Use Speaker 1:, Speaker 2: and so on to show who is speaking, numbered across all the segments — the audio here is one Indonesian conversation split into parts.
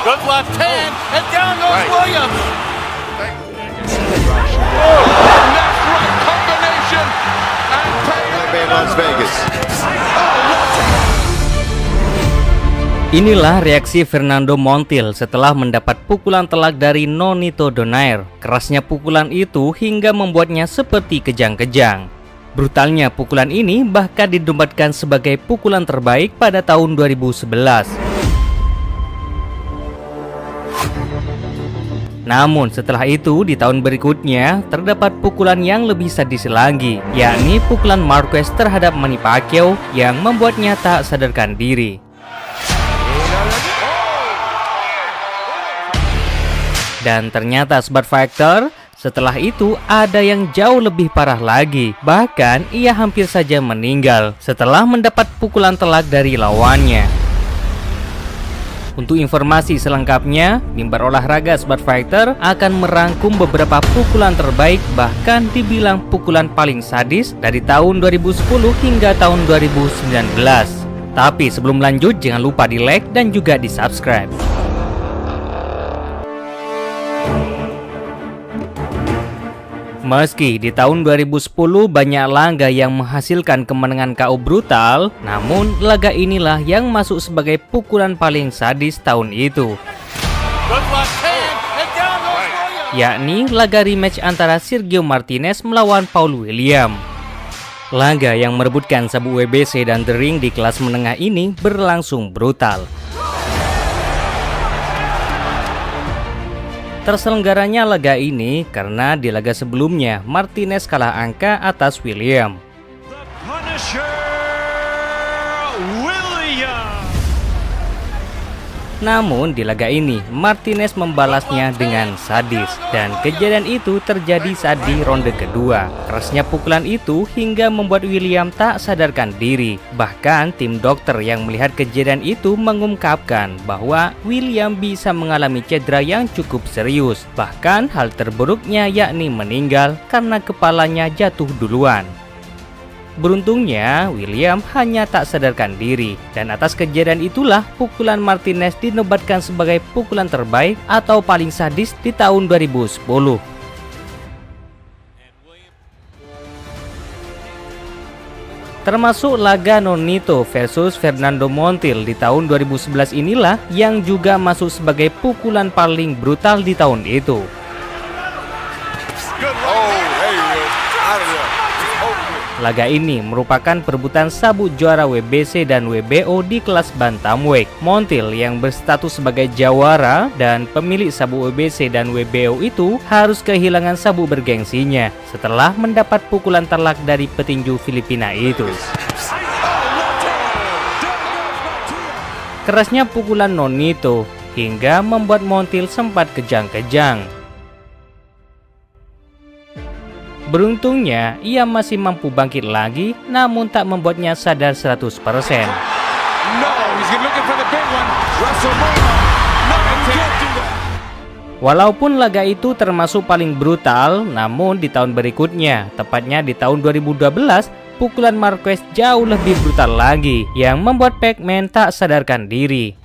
Speaker 1: Good left hand, and down goes Williams.
Speaker 2: Left right combination and
Speaker 3: Las Vegas.
Speaker 4: Inilah reaksi Fernando Montiel setelah mendapat pukulan telak dari Nonito Donaire. Kerasnya pukulan itu hingga membuatnya seperti kejang-kejang. Brutalnya pukulan ini bahkan dinobatkan sebagai pukulan terbaik pada tahun 2011. Namun setelah itu di tahun berikutnya terdapat pukulan yang lebih sadis lagi, yakni pukulan Marquez terhadap Manny Pacquiao yang membuatnya tak sadarkan diri. Dan ternyata Sobat Fighter, setelah itu ada yang jauh lebih parah lagi. Bahkan ia hampir saja meninggal setelah mendapat pukulan telak dari lawannya. Untuk informasi selengkapnya, Mimbar Olahraga Sobat Fighter akan merangkum beberapa pukulan terbaik, bahkan dibilang pukulan paling sadis dari tahun 2010 hingga tahun 2019. Tapi sebelum lanjut, jangan lupa di like dan juga di subscribe. Meski di tahun 2010 banyak laga yang menghasilkan kemenangan KO brutal, namun laga inilah yang masuk sebagai pukulan paling sadis tahun itu, yakni laga rematch antara Sergio Martinez melawan Paul William. Laga yang merebutkan sabuk WBC dan The Ring di kelas menengah ini berlangsung brutal. Terselenggaranya laga ini karena di laga sebelumnya Martinez kalah angka atas William. Namun di laga ini Martinez membalasnya dengan sadis, dan kejadian itu terjadi saat di ronde kedua. Kerasnya pukulan itu hingga membuat William tak sadarkan diri. Bahkan tim dokter yang melihat kejadian itu mengungkapkan bahwa William bisa mengalami cedera yang cukup serius. Bahkan hal terburuknya yakni meninggal karena kepalanya jatuh duluan. Beruntungnya, William hanya tak sadarkan diri, dan atas kejadian itulah pukulan Martinez dinobatkan sebagai pukulan terbaik atau paling sadis di tahun 2010. Termasuk laga Nonito versus Fernando Montiel di tahun 2011 inilah yang juga masuk sebagai pukulan paling brutal di tahun itu. Laga ini merupakan perebutan sabuk juara WBC dan WBO di kelas bantamweight. Montiel yang berstatus sebagai jawara dan pemilik sabuk WBC dan WBO itu harus kehilangan sabuk bergengsinya setelah mendapat pukulan telak dari petinju Filipina itu. Kerasnya pukulan Nonito hingga membuat Montiel sempat kejang-kejang. Beruntungnya, ia masih mampu bangkit lagi, namun tak membuatnya sadar 100%. Walaupun laga itu termasuk paling brutal, namun di tahun berikutnya, tepatnya di tahun 2012, pukulan Marquez jauh lebih brutal lagi, yang membuat Pac-Man tak sadarkan diri.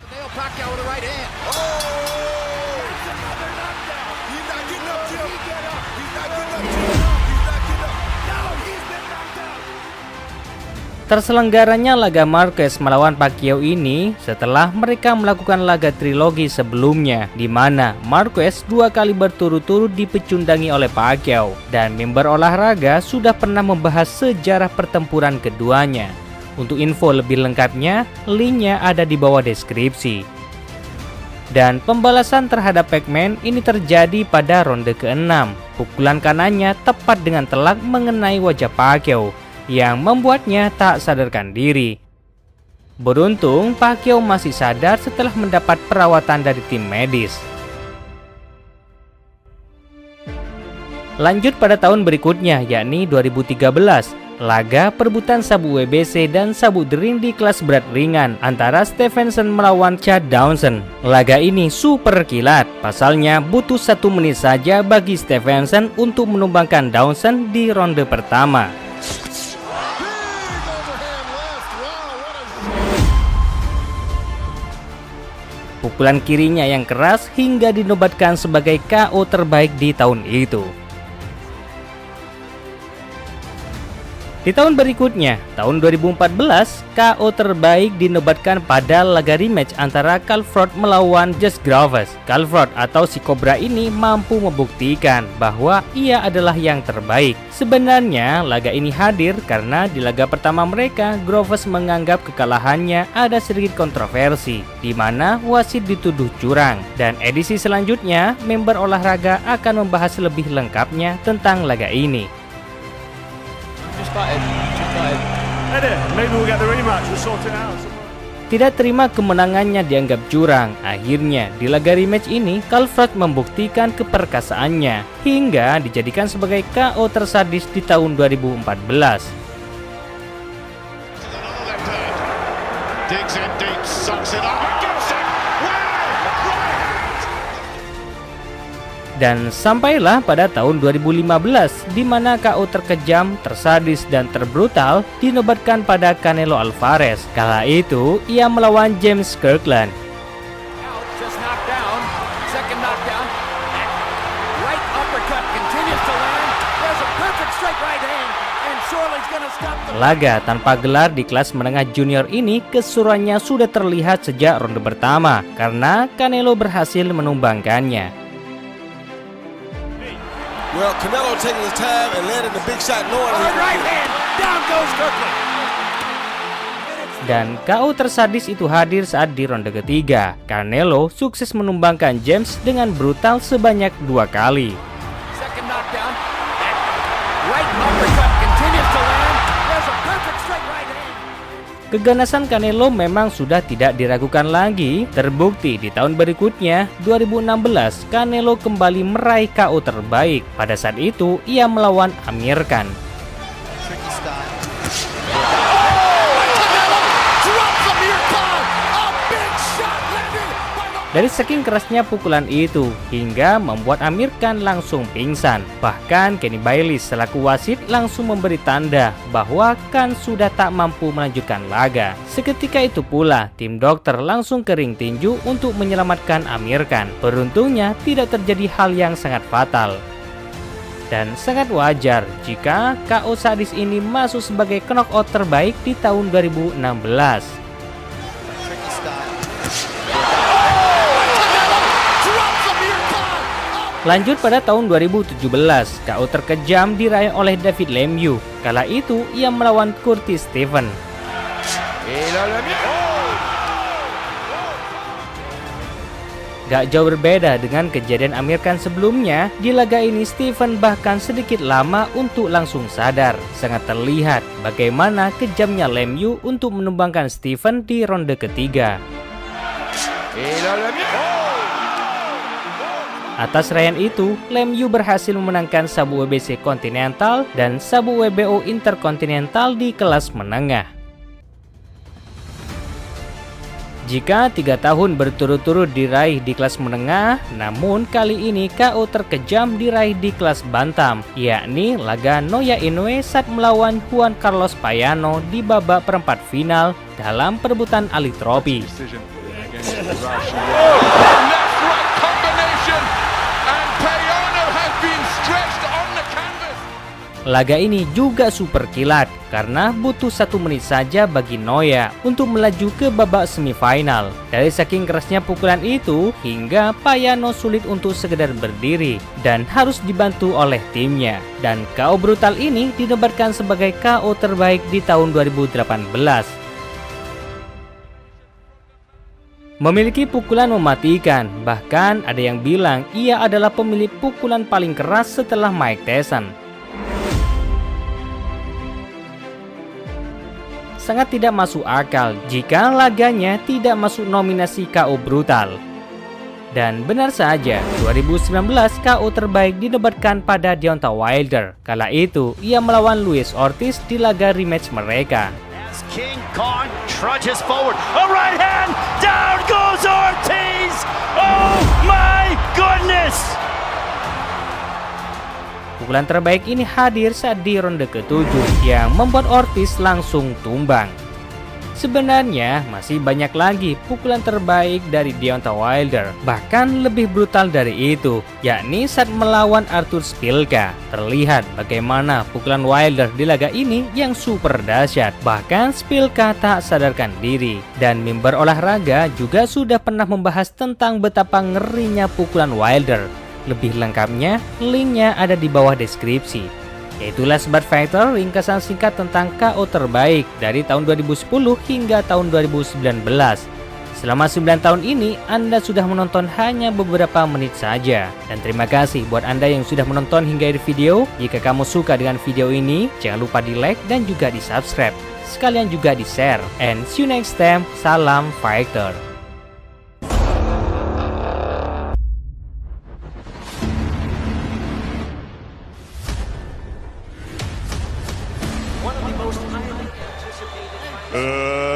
Speaker 4: Terselenggaranya laga Marquez melawan Pacquiao ini setelah mereka melakukan laga trilogi sebelumnya, di mana Marquez 2 kali berturut-turut dipecundangi oleh Pacquiao, dan Mimbar Olahraga sudah pernah membahas sejarah pertempuran keduanya. Untuk info lebih lengkapnya, linknya ada di bawah deskripsi. Dan pembalasan terhadap Pac-Man ini terjadi pada ronde ke-6. Pukulan kanannya tepat dengan telak mengenai wajah Pacquiao, yang membuatnya tak sadarkan diri. Beruntung Pacquiao masih sadar setelah mendapat perawatan dari tim medis. Lanjut pada tahun berikutnya, yakni 2013, laga perebutan sabuk WBC dan sabuk The Ring di kelas berat ringan antara Stevenson melawan Chad Dawson. Laga ini super kilat, pasalnya butuh 1 menit saja bagi Stevenson untuk menumbangkan Dawson di ronde pertama. pukulan kirinya yang keras hingga dinobatkan sebagai KO terbaik di tahun itu. Di tahun berikutnya, tahun 2014, KO terbaik dinobatkan pada laga rematch antara Cutthroat melawan Jesse Groves. Cutthroat atau si Cobra ini mampu membuktikan bahwa ia adalah yang terbaik. Sebenarnya, laga ini hadir karena di laga pertama mereka, Groves menganggap kekalahannya ada sedikit kontroversi, di mana wasit dituduh curang. Dan edisi selanjutnya, member olahraga akan membahas lebih lengkapnya tentang laga ini. Tidak terima kemenangannya dianggap curang. Akhirnya di laga rematch ini Cutthroat membuktikan keperkasaannya hingga dijadikan sebagai KO tersadis di tahun 2014. Dan sampailah pada tahun 2015 di mana KO terkejam, tersadis dan terbrutal dinobatkan pada Canelo Alvarez. Kala itu ia melawan James Kirkland. Laga tanpa gelar di kelas menengah junior ini keseruannya sudah terlihat sejak ronde pertama karena Canelo berhasil menumbangkannya.
Speaker 3: Well, Canelo taking his time and landing the big shot knowing
Speaker 1: right hand, down goes Kirkland.
Speaker 4: Dan KO tersadis itu hadir saat di ronde ketiga. Canelo sukses menumbangkan James dengan brutal sebanyak 2 kali.
Speaker 1: Second knockdown. Right uppercut continues to land. There's a perfect straight right hand.
Speaker 4: Keganasan Canelo memang sudah tidak diragukan lagi. Terbukti di tahun berikutnya, 2016, Canelo kembali meraih KO terbaik. Pada saat itu, ia melawan Amir Khan. Dari saking kerasnya pukulan itu, hingga membuat Amir Khan langsung pingsan. Bahkan Kenny Bailey selaku wasit langsung memberi tanda bahwa Khan sudah tak mampu melanjutkan laga. Seketika itu pula, tim dokter langsung ke ring tinju untuk menyelamatkan Amir Khan. Beruntungnya tidak terjadi hal yang sangat fatal. Dan sangat wajar jika KO sadis ini masuk sebagai knockout terbaik di tahun 2016. Lanjut pada tahun 2017, KO terkejam diraih oleh David Lemieux. Kala itu ia melawan Curtis Stevens. Gak jauh berbeda dengan kejadian Amir Khan sebelumnya, di laga ini Stevens bahkan sedikit lama untuk langsung sadar. Sangat terlihat bagaimana kejamnya Lemieux untuk menumbangkan Stevens di ronde ketiga. Atas raihan itu, Lemieux berhasil memenangkan sabu WBC Continental dan sabu WBO Intercontinental di kelas menengah. Jika 3 tahun berturut-turut diraih di kelas menengah, namun kali ini KO terkejam diraih di kelas bantam, yakni laga Naoya Inoue saat melawan Juan Carlos Payano di babak perempat final dalam perebutan Ali Trophy. Laga ini juga super kilat karena butuh 1 menit saja bagi Naoya untuk melaju ke babak semifinal. Dari saking kerasnya pukulan itu hingga Payano sulit untuk sekedar berdiri dan harus dibantu oleh timnya. Dan KO brutal ini dinobatkan sebagai KO terbaik di tahun 2018. Memiliki pukulan mematikan, bahkan ada yang bilang ia adalah pemilik pukulan paling keras setelah Mike Tyson. Sangat tidak masuk akal jika laganya tidak masuk nominasi KO brutal. Dan benar saja, 2019 KO terbaik dinobatkan pada Deontay Wilder. Kala itu, ia melawan Luis Ortiz di laga rematch mereka.
Speaker 5: King Kong trudges forward. A right hand, down goes Ortiz. Oh my goodness!
Speaker 4: Pukulan terbaik ini hadir saat di ronde ke-7 yang membuat Ortiz langsung tumbang. Sebenarnya masih banyak lagi pukulan terbaik dari Deontay Wilder, bahkan lebih brutal dari itu, yakni saat melawan Artur Szpilka. Terlihat bagaimana pukulan Wilder di laga ini yang super dahsyat, bahkan Szpilka tak sadarkan diri. Dan mimbar olahraga juga sudah pernah membahas tentang betapa ngerinya pukulan Wilder. Lebih lengkapnya, linknya ada di bawah deskripsi. Yaitulah Sobat Fighter, ringkasan singkat tentang KO terbaik dari tahun 2010 hingga tahun 2019. Selama 9 tahun ini, Anda sudah menonton hanya beberapa menit saja. Dan terima kasih buat Anda yang sudah menonton hingga akhir video. Jika kamu suka dengan video ini, jangan lupa di like dan juga di subscribe. Sekalian juga di share. And see you next time. Salam Fighter.
Speaker 5: One of the most highly anticipated